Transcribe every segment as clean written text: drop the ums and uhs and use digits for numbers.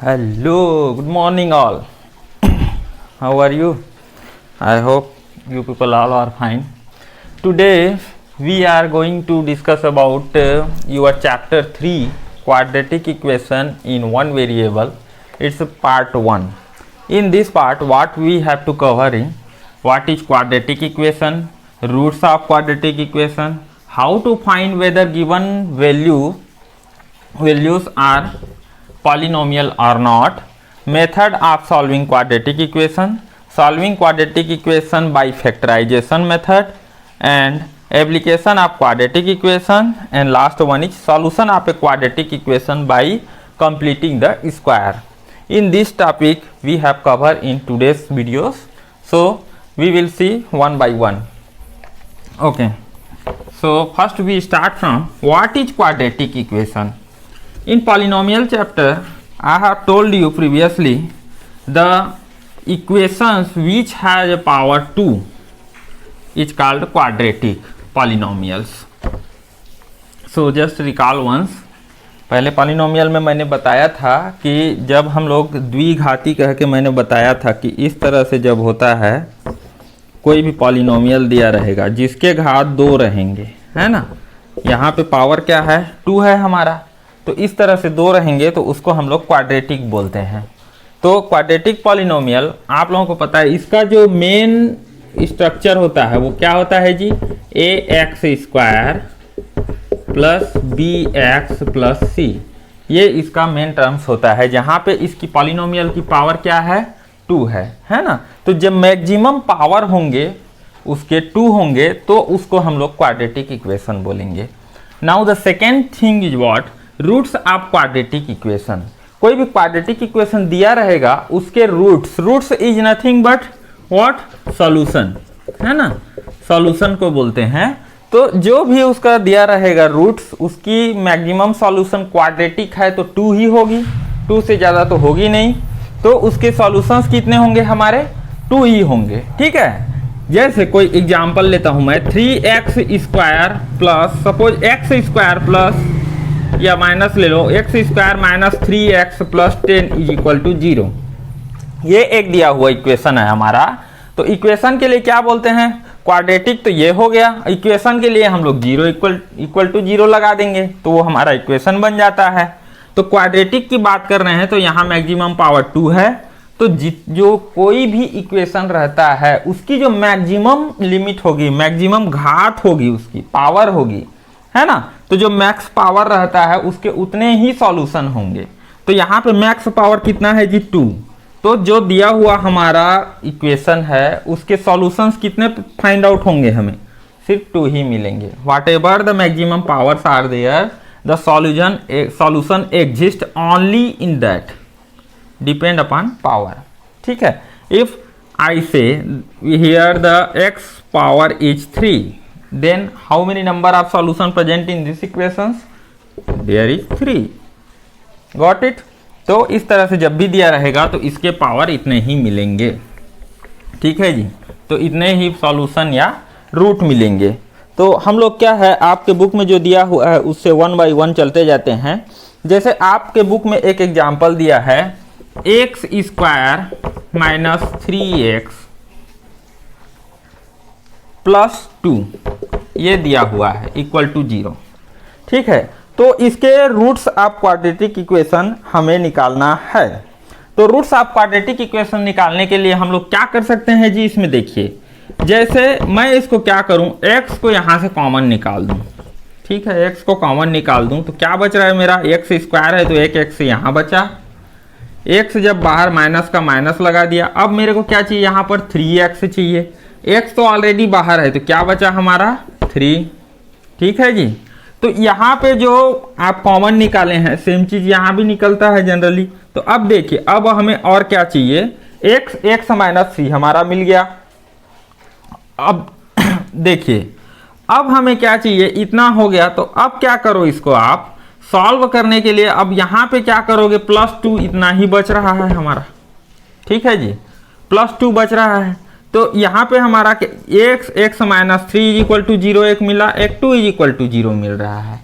Hello, good morning all. How are you? I hope you people all are fine. Today we are going to discuss about your chapter 3 quadratic equation in one variable. It's part 1. In this part what we have to cover in what is quadratic equation, roots of quadratic equation, how to find whether given values are polynomial or not, method of solving quadratic equation, solving quadratic equation by factorization method, and application of quadratic equation, and last one is solution of a quadratic equation by completing the square. In this topic we have covered in today's videos, so we will see one by one. Okay, so first we start from what is quadratic equation. In polynomial chapter, I have told you previously the equations which has a power 2 is called quadratic polynomials. So just recall once. पहले polynomial में मैंने बताया था कि जब हम लोग द्विघाती कह के मैंने बताया था कि इस तरह से जब होता है कोई भी पॉलिनोमियल दिया रहेगा जिसके घात 2 रहेंगे, है ना, यहाँ पे पावर क्या है 2 है हमारा, तो इस तरह से 2 रहेंगे तो उसको हम लोग क्वाड्रेटिक बोलते हैं. तो क्वाड्रेटिक पॉलिनोमियल आप लोगों को पता है इसका जो मेन स्ट्रक्चर होता है वो क्या होता है जी, a x square plus b x plus c, ये इसका मेन टर्म्स होता है जहाँ पे इसकी पॉलिनोमियल की पावर क्या है 2 है ना. तो जब मैक्सिमम पावर होंगे उसके 2 होंगे तो उसको हम लोग क्वाड्रेटिक इक्वेशन बोलेंगे. Now the second thing is what, roots of quadratic equation. कोई भी क्वाड्रेटिक इक्वेशन दिया रहेगा उसके roots is nothing but what, solution, है ना, सॉल्यूशन को बोलते हैं. तो जो भी उसका दिया रहेगा रूट्स, उसकी मैक्सिमम सॉल्यूशन क्वाड्रेटिक है तो 2 ही होगी, 2 से ज़्यादा तो होगी नहीं, तो उसके सॉल्यूशंस कितने होंगे हमारे 2 ही होंगे. ठीक है, जैसे कोई एग्जांपल लेता हूं मैं, 3x square plus suppose x square plus या माइनस ले लो x square minus 3x plus 10 is equal to 0. ये एक दिया हुआ इक्वेशन है हमारा. तो इक्वेशन के लिए क्या बोलते हैं, क्वाड्रेटिक. तो ये हो गया. इक्वेशन के लिए हम लोग 0 इक्वल टू 0 लगा देंगे तो वो हमारा इक्वेशन बन जाता है. तो क्वाड्रेटिक की बात कर रहे हैं तो यहाँ मैक्सिमम पावर 2 है. तो जो कोई भी इक्वेशन रहता है उसकी जो मैक्सिमम लिमिट होगी, मैक्सिमम घात होगी, उसकी पावर होगी, है ना, तो जो मैक्स पावर रहता है उसके उतने ही सॉल्यूशन होंगे. तो यहाँ पे मैक्स पावर कितना है जी 2. तो जो दिया हुआ हमारा इक्वेशन है उसके सॉल्यूशंस कितने फाइंड आउट होंगे, हमें सिर्फ 2 ही मिलेंगे. Whatever the maximum powers are there, the solution exist only in that, depend upon power. ठीक है, if I say here the x power is 3, then how many number of solution present in this equations, there is 3. Got it. तो इस तरह से जब भी दिया रहेगा तो इसके पावर इतने ही मिलेंगे. ठीक है जी, तो इतने ही सॉल्यूशन या रूट मिलेंगे. तो हम लोग क्या है आपके बुक में जो दिया हुआ है उससे 1 बाई 1 चलते जाते हैं. जैसे आपके बुक में एक एग्जांपल दिया है x square minus 3x plus 2, ये दिया हुआ है इक्वल टू 0. ठीक है, तो इसके रूट्स ऑफ क्वाड्रेटिक इक्वेशन हमें निकालना है. तो रूट्स ऑफ क्वाड्रेटिक इक्वेशन निकालने के लिए हम लोग क्या कर सकते हैं जी, इसमें देखिए, जैसे मैं इसको क्या करूं, x को यहां से कॉमन निकाल दूं. ठीक है, x को कॉमन निकाल दूं तो क्या बच रहा है मेरा, एक्स स्क्वायर है तो एक x यहां बचा, x जब बाहर माइनस का माइनस लगा दिया. अब मेरे को क्या चाहिए, यहाँ पर 3x चाहिए. x तो ऑलरेडी बाहर है तो क्या बचा हमारा 3. ठीक है जी, तो यहाँ पे जो आप कॉमन निकाले हैं सेम चीज यहाँ भी निकलता है जनरली. तो अब देखिए, अब हमें और क्या चाहिए, x माइनस 3 हमारा मिल गया. अब देखिए, अब हमें क्या चाहिए, इतना हो गया. तो अब क्या करो, इसको आप सॉल्व करने के लिए अब यहाँ पे क्या करोगे, +2 इतना ही बच रहा है हमारा. ठीक है जी, +2 बच रहा है. तो यहाँ पे हमारा x minus 3 is equal to 0 एक मिला, एक 2 इज इक्वल टू 0 मिल रहा है.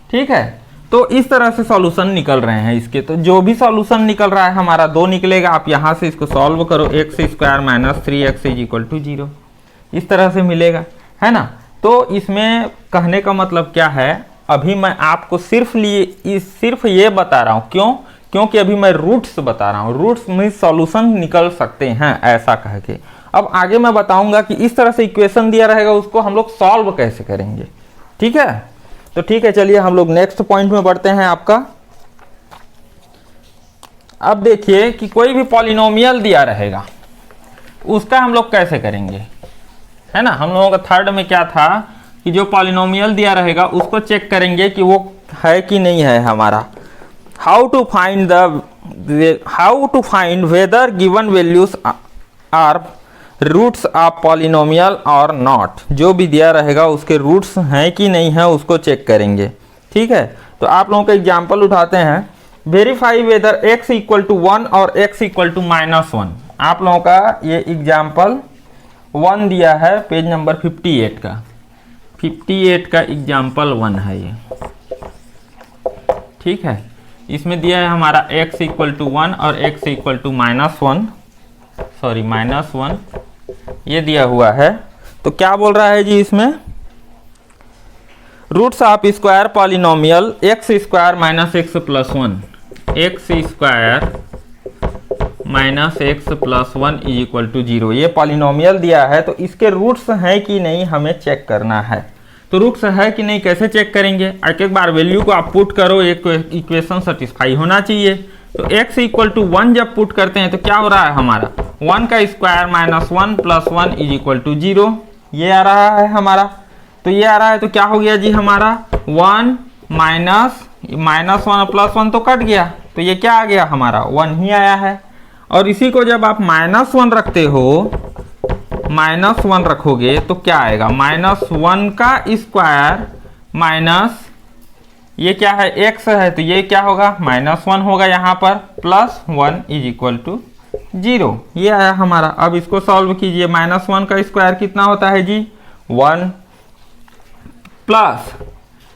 ठीक है, तो इस तरह से सॉल्यूशन निकल रहे हैं इसके। तो जो भी सॉल्यूशन निकल रहा है हमारा 2 निकलेगा। आप यहाँ से इसको सॉल्व करो, x square minus 3x is equal to 0, इस तरह से मिलेगा, है ना। तो इसमें कहने का मतलब क्या है, अभी मैं आपको सिर्फ ये बता रहा हूँ, क्यों? क्योंकि अभी मैं रूट्स बता रहा हूँ, रूट्स में सॉल्यूशन निकल सकते हैं ऐसा कह के। अब आगे मैं बताऊंगा कि इस तरह से इक्वेशन दिया रहेगा उसको हम लोग सॉल्व कैसे करेंगे, ठीक है। तो ठीक है, चलिए हम लोग नेक्स्ट पॉइंट में बढ़ते हैं आपका। अब देखिए कि कोई भी पॉलिनोमियल दिया रहेगा उसका हम लोग कैसे करेंगे, है ना। हम लोगों का थर्ड में क्या था कि जो पॉलिनोमियल दिया रहेगा उसको चेक करेंगे कि वो है कि नहीं है हमारा। How to find whether given values are roots of polynomial और नॉट। जो भी दिया रहेगा उसके रूट्स हैं कि नहीं है उसको चेक करेंगे, ठीक है। तो आप लोगों का एग्जाम्पल उठाते हैं, verify whether x equal to 1 और x इक्वल टू -1। आप लोगों का ये एग्जाम्पल 1 दिया है, पेज नंबर 58 का एग्जाम्पल 1 है ये, ठीक है। इसमें दिया है हमारा x इक्वल टू 1 और x इक्वल टू -1 ये दिया हुआ है। तो क्या बोल रहा है जी इसमें, roots of square polynomial x square minus x plus 1, x square minus x plus 1 is equal to 0। ये पॉलिनोमियल दिया है तो इसके रूट्स हैं कि नहीं हमें चेक करना है। तो रूट्स है कि नहीं कैसे चेक करेंगे, एक एक बार वैल्यू को आप पुट करो, एक इक्वेशन सेटिस्फाई होना चाहिए। तो x इक्वल टू 1 जब पुट करते हैं तो क्या हो रहा है हमारा, 1 का square minus 1 plus 1 is equal to 0, ये आ रहा है हमारा। तो ये आ रहा है तो क्या हो गया जी हमारा 1 माइनस 1 प्लस 1 तो कट गया, तो ये क्या आ गया हमारा 1 ही आया है। और इसी को जब आप -1 रखते हो, -1 रखोगे तो क्या आएगा, -1 का स्क्वायर माइनस ये क्या है x है तो ये क्या होगा -1 होगा यहाँ पर, प्लस 1 इज इक्वल टू 0, ये आया हमारा। अब इसको सॉल्व कीजिए, -1 का स्क्वायर कितना होता है जी 1, प्लस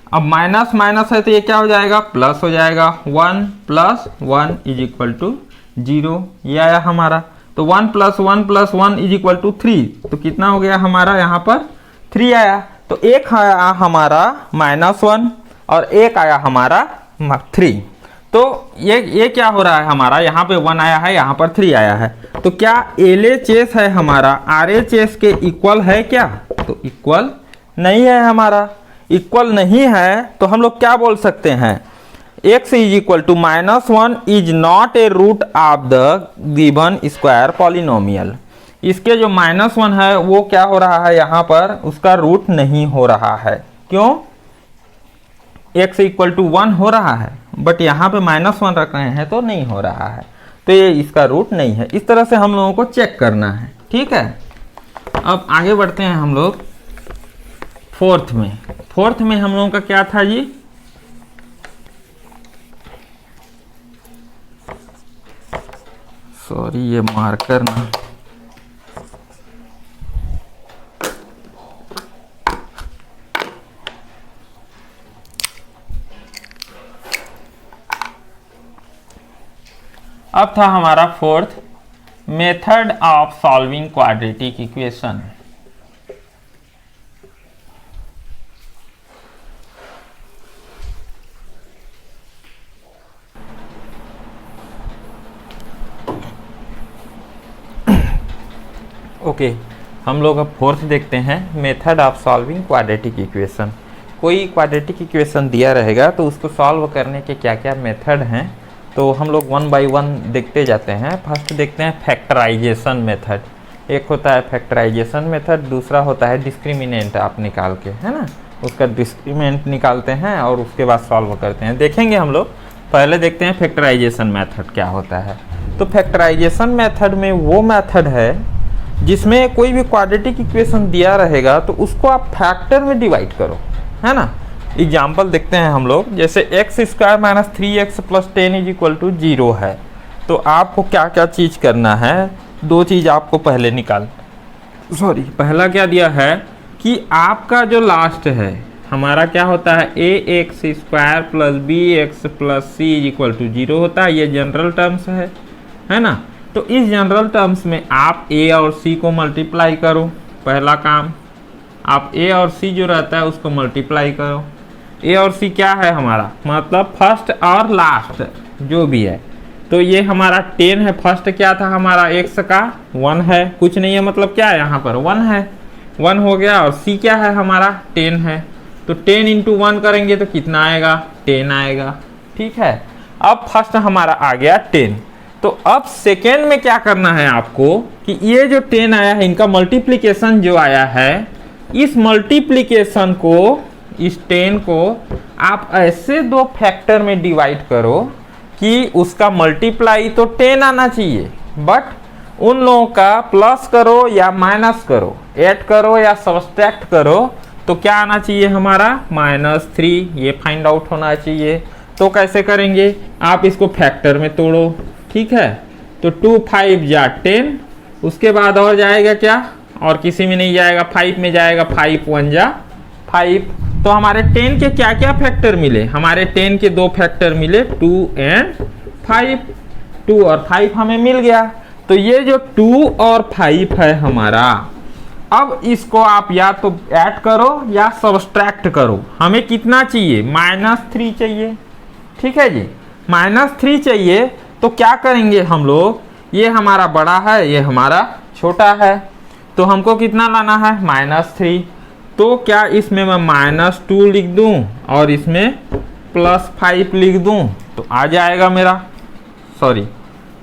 अब माइनस माइनस है तो ये क्या हो जाएगा प्लस हो जाएगा, 1 प्लस 1 इज इक्वल टू 0, ये आया हमारा। तो 1 प्लस 1 इज इक्वल टू 3, तो कितना हो गया हमारा यहाँ पर 3 आया। तो एक आया हमारा -1 और एक आया हमारा 3। तो ये क्या हो रहा है हमारा, यहाँ पे 1 आया है, यहाँ पर 3 आया है। तो क्या LHS है हमारा RHS के इक्वल है क्या, तो इक्वल नहीं है हमारा। इक्वल नहीं है तो हम लोग क्या बोल सकते हैं, x is equal to -1 is not a root of the given square polynomial. इसके जो -1 है वो क्या हो रहा है यहाँ पर, उसका रूट नहीं हो रहा है। क्यों, x इक्वल टू 1 हो रहा है बट यहाँ पे -1 रख रहे हैं तो नहीं हो रहा है, तो ये इसका रूट नहीं है। इस तरह से हम लोगों को चेक करना है, ठीक है। अब आगे बढ़ते हैं हम लोग फोर्थ में हम लोगों का क्या था जी, सॉरी ये मार्कर ना, अब था हमारा fourth, method of solving quadratic equation. Okay, हम लोग अब फोर्थ देखते हैं, method of solving quadratic equation. कोई क्वाड्रेटिक इक्वेशन दिया रहेगा तो उसको सॉल्व करने के क्या क्या मेथड हैं, तो हम लोग 1 बाय 1 देखते जाते हैं। फर्स्ट देखते हैं फैक्टराइजेशन मेथड। एक होता है फैक्टराइजेशन मेथड, दूसरा होता है डिस्क्रिमिनेंट आप निकाल के, है ना, उसका डिस्क्रिमिनेंट निकालते हैं और उसके बाद सॉल्व करते हैं, देखेंगे हम लोग। पहले देखते हैं फैक्टराइजेशन मेथड क्या होता है। तो फैक्टराइजेशन मेथड में वो मेथड है जिसमें कोई भी क्वाड्रेटिक इक्वेशन दिया रहेगा तो उसको आप फैक्टर में डिवाइड करो, है ना। एग्जाम्पल देखते हैं हम लोग, जैसे x square minus 3x plus 10 is equal to 0 है। तो आपको क्या क्या चीज़ करना है, 2 चीज़ आपको पहले पहला क्या दिया है कि आपका जो लास्ट है हमारा क्या होता है a x square plus b x plus c is equal to 0 होता है। ये जनरल टर्म्स है ना। तो इस जनरल टर्म्स में आप ए और सी को मल्टीप्लाई करो। पहला काम आप ए और सी जो रहता है उसको मल्टीप्लाई करो। ए और सी क्या है हमारा, मतलब फर्स्ट और लास्ट जो भी है। तो ये हमारा 10 है, फर्स्ट क्या था हमारा एक्स का 1 है, कुछ नहीं है, मतलब क्या है यहाँ पर 1 है, 1 हो गया। और सी क्या है हमारा 10 है, तो 10 इंटू 1 करेंगे तो कितना आएगा 10 आएगा। ठीक है, अब फर्स्ट हमारा आ गया 10। तो अब सेकेंड में क्या करना है आपको कि ये जो 10 आया है इनका मल्टीप्लिकेशन जो आया है, इस मल्टीप्लिकेशन को, इस 10 को आप ऐसे दो फैक्टर में डिवाइड करो कि उसका मल्टीप्लाई तो 10 आना चाहिए, बट उन लोगों का प्लस करो या माइनस करो, ऐड करो या सब्सट्रैक्ट करो, तो क्या आना चाहिए हमारा -3। ये फाइंड आउट होना चाहिए। तो कैसे करेंगे, आप इसको फैक्टर में तोड़ो। ठीक है, तो 2 5 जा 10, उसके बाद और जाएगा क्या, और किसी में नहीं जाएगा, 5 में जाएगा, 5 1 जा 5। तो हमारे 10 के क्या क्या फैक्टर मिले, हमारे 10 के दो फैक्टर मिले 2 एंड 5। 2 और 5 हमें मिल गया। तो ये जो 2 और 5 है हमारा, अब इसको आप या तो ऐड करो या सब्सट्रैक्ट करो। हमें कितना चाहिए, -3 चाहिए। ठीक है जी, -3 चाहिए। तो क्या करेंगे हम लोग, ये हमारा बड़ा है, ये हमारा छोटा है, तो हमको कितना लाना है -3। तो क्या इसमें मैं -2 लिख दूं और इसमें +5 लिख दूं तो आ जाएगा मेरा, सॉरी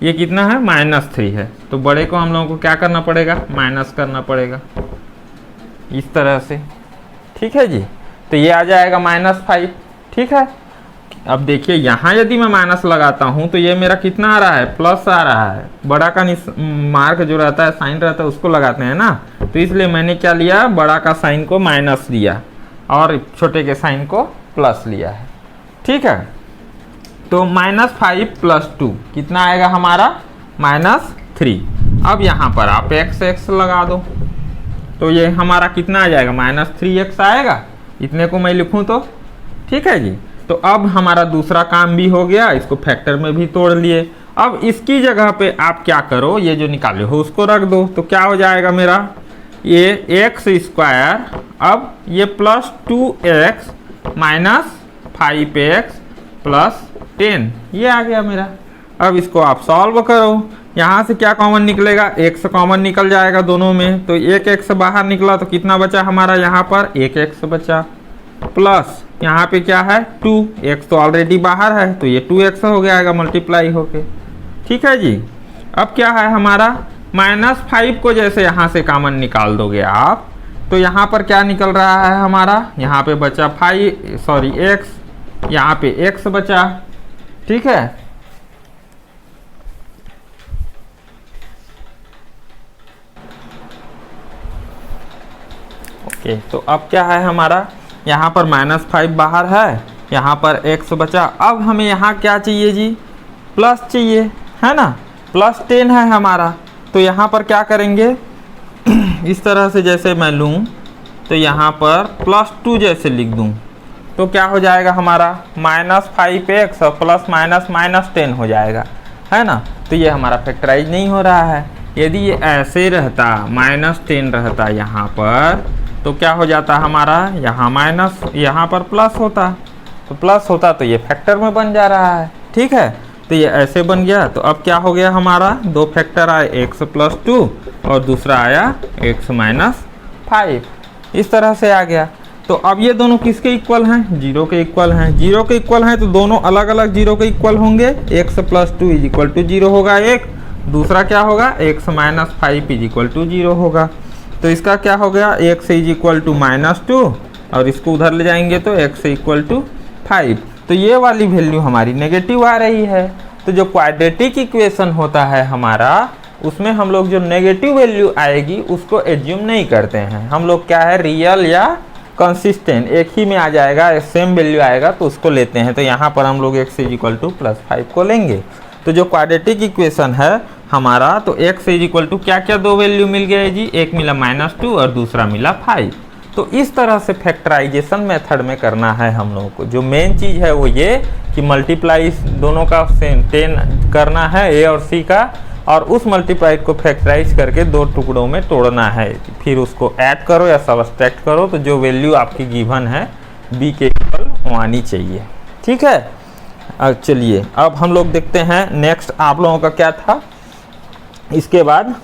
ये कितना है -3 है, तो बड़े को हम लोगों को क्या करना पड़ेगा, माइनस करना पड़ेगा इस तरह से। ठीक है जी, तो ये आ जाएगा -5। ठीक है, अब देखिए यहाँ यदि मैं माइनस लगाता हूँ तो ये मेरा कितना आ रहा है, प्लस आ रहा है। बड़ा का मार्क जो रहता है, साइन रहता है, उसको लगाते हैं ना, तो इसलिए मैंने क्या लिया, बड़ा का साइन को माइनस लिया और छोटे के साइन को प्लस लिया है। ठीक है, तो -5 + 2 कितना आएगा हमारा -3। अब यहाँ पर आप x लगा दो, तो ये हमारा कितना आ जाएगा, -3x आएगा। इतने को मैं लिखूं तो, ठीक है जी। तो अब हमारा दूसरा काम भी हो गया, इसको फैक्टर में भी तोड़ लिए। अब इसकी जगह पे आप क्या करो, ये जो निकाले हो उसको रख दो, तो क्या हो जाएगा मेरा, ये x², अब ये +2x -5x + 10, ये आ गया मेरा। अब इसको आप सॉल्व करो, यहाँ से क्या कॉमन निकलेगा, x कॉमन निकल जाएगा दोनों में, तो 1x बाहर निकला तो कितना बचा हमारा, यहाँ पर 1x बचा, प्लस यहाँ पे क्या है 2x तो ऑलरेडी बाहर है, तो ये 2x हो गया मल्टीप्लाई होके। ठीक है जी, अब क्या है हमारा, -5 को जैसे यहाँ से कॉमन निकाल दोगे आप, तो यहाँ पर क्या निकल रहा है हमारा, यहाँ पे बचा x, यहाँ पे x बचा। ठीक है, ओके, तो अब क्या है हमारा, यहाँ पर -5 बाहर है, यहाँ पर x बचा। अब हमें यहाँ क्या चाहिए जी, प्लस चाहिए, है ना, +10 है हमारा। तो यहाँ पर क्या करेंगे, इस तरह से जैसे मैं लूँ तो यहाँ पर +2 जैसे लिख दूँ, तो क्या हो जाएगा हमारा, -5x और प्लस माइनस -10 हो जाएगा, है ना। तो ये हमारा फैक्टराइज नहीं हो रहा है। यदि ये ऐसे रहता, -10 रहता यहाँ पर, तो क्या हो जाता हमारा, यहाँ माइनस, यहाँ पर प्लस होता, तो प्लस होता तो ये फैक्टर में बन जा रहा है। ठीक है, तो ये ऐसे बन गया। तो अब क्या हो गया हमारा, दो फैक्टर आए, x + 2 और दूसरा आया x - 5, इस तरह से आ गया। तो अब ये दोनों किसके इक्वल हैं, 0 के इक्वल हैं। 0 के इक्वल हैं तो दोनों अलग अलग 0 के इक्वल होंगे। x + 2 = 0 होगा एक, दूसरा क्या होगा, x - 5 = 0 होगा। तो इसका क्या हो गया, x = -2 और इसको उधर ले जाएंगे तो x = 5। तो ये वाली वैल्यू हमारी नेगेटिव आ रही है। तो जो क्वाड्रेटिक इक्वेशन होता है हमारा, उसमें हम लोग जो नेगेटिव वैल्यू आएगी उसको एज्यूम नहीं करते हैं। हम लोग क्या है, रियल या कंसिस्टेंट एक ही में आ जाएगा, सेम वैल्यू आएगा तो उसको लेते हैं। तो यहाँ पर हम लोग x = +5 को लेंगे। तो जो क्वाड्रेटिक इक्वेशन है हमारा, तो x क्या क्या दो वैल्यू मिल गए जी, एक मिला -2 और दूसरा मिला 5। तो इस तरह से फैक्टराइजेशन मेथड में करना है हम लोगों को। जो मेन चीज़ है वो ये कि मल्टीप्लाई दोनों का 10 करना है, ए और सी का, और उस मल्टीप्लाई को फैक्टराइज करके 2 टुकड़ों में तोड़ना है। फिर उसको ऐड करो या सब्सट्रैक्ट करो, तो जो वैल्यू आपकी गिवन है बी के इक्वल आनी चाहिए। ठीक है, अब चलिए अब हम लोग देखते हैं नेक्स्ट आप लोगों का क्या था। इसके बाद